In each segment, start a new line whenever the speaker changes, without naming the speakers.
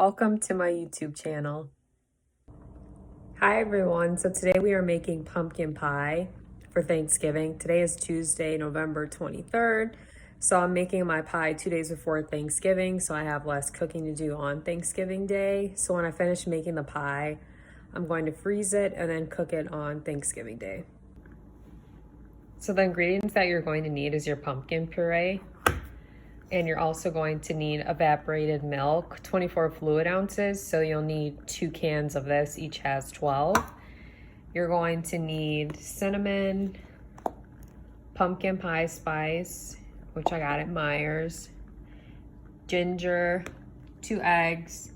Welcome to my YouTube channel. Hi everyone, so today we are making pumpkin pie for Thanksgiving. Today is Tuesday, November 23rd. So I'm making my pie 2 days before Thanksgiving, so I have less cooking to do on Thanksgiving Day. So when I finish making the pie, I'm going to freeze it and then cook it on Thanksgiving Day. So the ingredients that you're going to need is your pumpkin puree. And you're also going to need evaporated milk, 24 fluid ounces. So you'll need 2 cans of this, each has 12. You're going to need cinnamon, pumpkin pie spice, which I got at Meijer's, ginger, 2 eggs,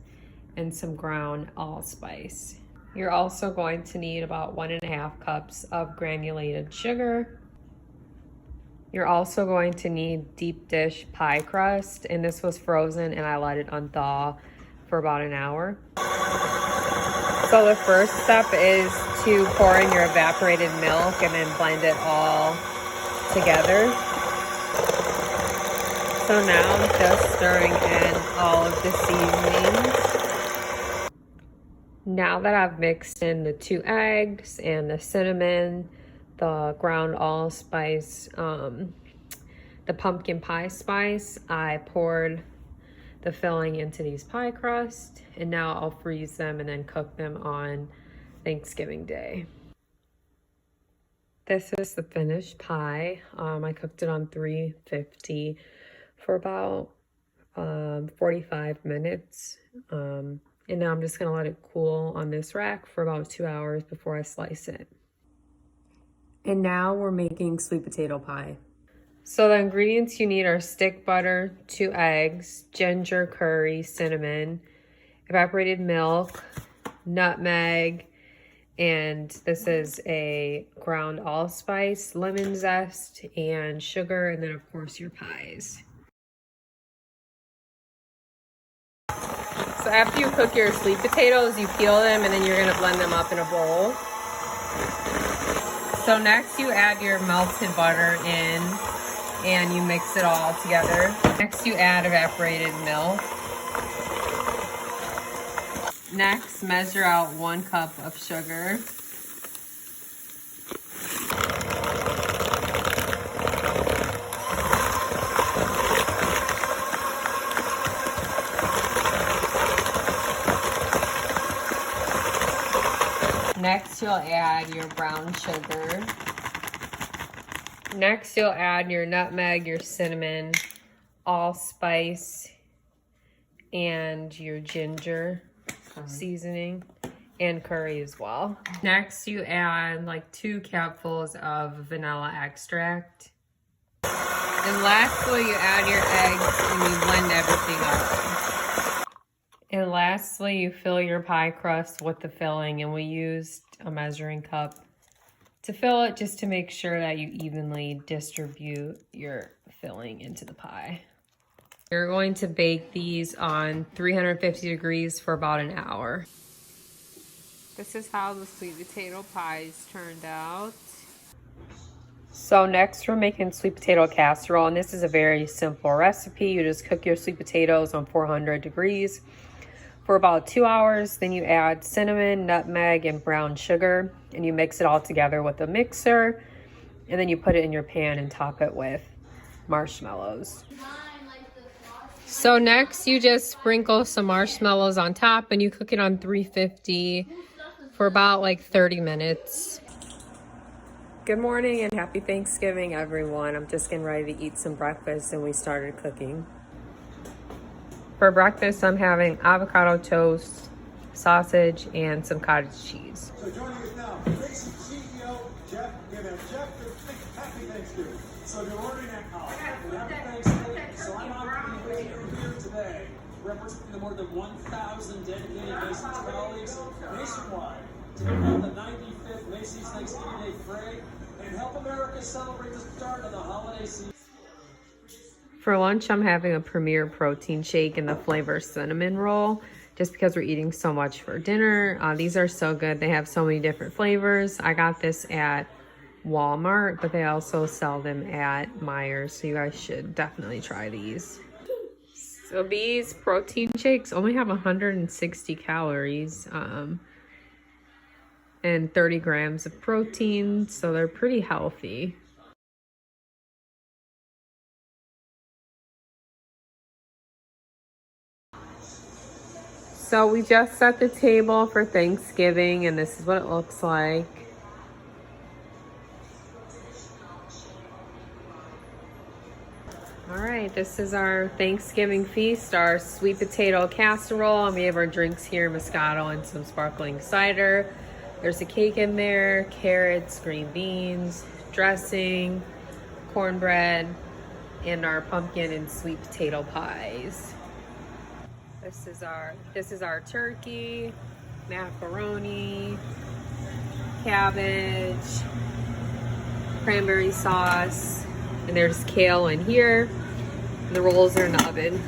and some ground allspice. You're also going to need about 1.5 cups of granulated sugar. You're also going to need deep dish pie crust, and this was frozen and I let it unthaw for about an hour. So the first step is to pour in your evaporated milk and then blend it all together. So now I'm just stirring in all of the seasonings. Now that I've mixed in the 2 eggs and the cinnamon, the ground allspice, the pumpkin pie spice, I poured the filling into these pie crust, and now I'll freeze them and then cook them on Thanksgiving Day. This is the finished pie. I cooked it on 350 for about 45 minutes. And now I'm just gonna let it cool on this rack for about 2 hours before I slice it. And now we're making sweet potato pie. So the ingredients you need are stick butter, 2 eggs, ginger, curry, cinnamon, evaporated milk, nutmeg, and this is a ground allspice, lemon zest, and sugar, and then of course your pies. So after you cook your sweet potatoes, you peel them and then you're gonna blend them up in a bowl. So next you add your melted butter in and you mix it all together. Next you add evaporated milk. Next, measure out 1 cup of sugar. Next, you'll add your brown sugar. Next, you'll add your nutmeg, your cinnamon, allspice, and your ginger seasoning, and curry as well. Next, you add like 2 cupfuls of vanilla extract. And lastly, you add your eggs and you blend everything up. And lastly, you fill your pie crust with the filling, and we used a measuring cup to fill it just to make sure that you evenly distribute your filling into the pie. You're going to bake these on 350 degrees for about an hour. This is how the sweet potato pies turned out. So next we're making sweet potato casserole, and this is a very simple recipe. You just cook your sweet potatoes on 400 degrees for about 2 hours. Then you add cinnamon, nutmeg, and brown sugar, and you mix it all together with a mixer, and then you put it in your pan and top it with marshmallows. So next you just sprinkle some marshmallows on top and you cook it on 350 for about like 30 minutes. Good morning and happy Thanksgiving, everyone. I'm just getting ready to eat some breakfast and we started cooking. For breakfast, I'm having avocado toast, sausage, and some cottage cheese.
So joining us now, Macy's CEO, Jeff. Give him Jeff, happy Thanksgiving. So good morning, happy Thanksgiving. So I'm out here today, representing the more than 1,000 dedicated Macy's colleagues nationwide to promote the 95th Macy's Thanksgiving Day Parade and help America celebrate the start of the holiday season.
For lunch, I'm having a Premier protein shake in the flavor cinnamon roll, just because we're eating so much for dinner. These are so good. They have so many different flavors. I got this at Walmart, but they also sell them at Meijer's, so you guys should definitely try these. So these protein shakes only have 160 calories and 30 grams of protein, so they're pretty healthy. So we just set the table for Thanksgiving, and this is what it looks like. All right, this is our Thanksgiving feast, our sweet potato casserole, and we have our drinks here, Moscato and some sparkling cider. There's a cake in there, carrots, green beans, dressing, cornbread, and our pumpkin and sweet potato pies. This is our turkey, macaroni, cabbage, cranberry sauce, and there's kale in here. And the rolls are in the oven.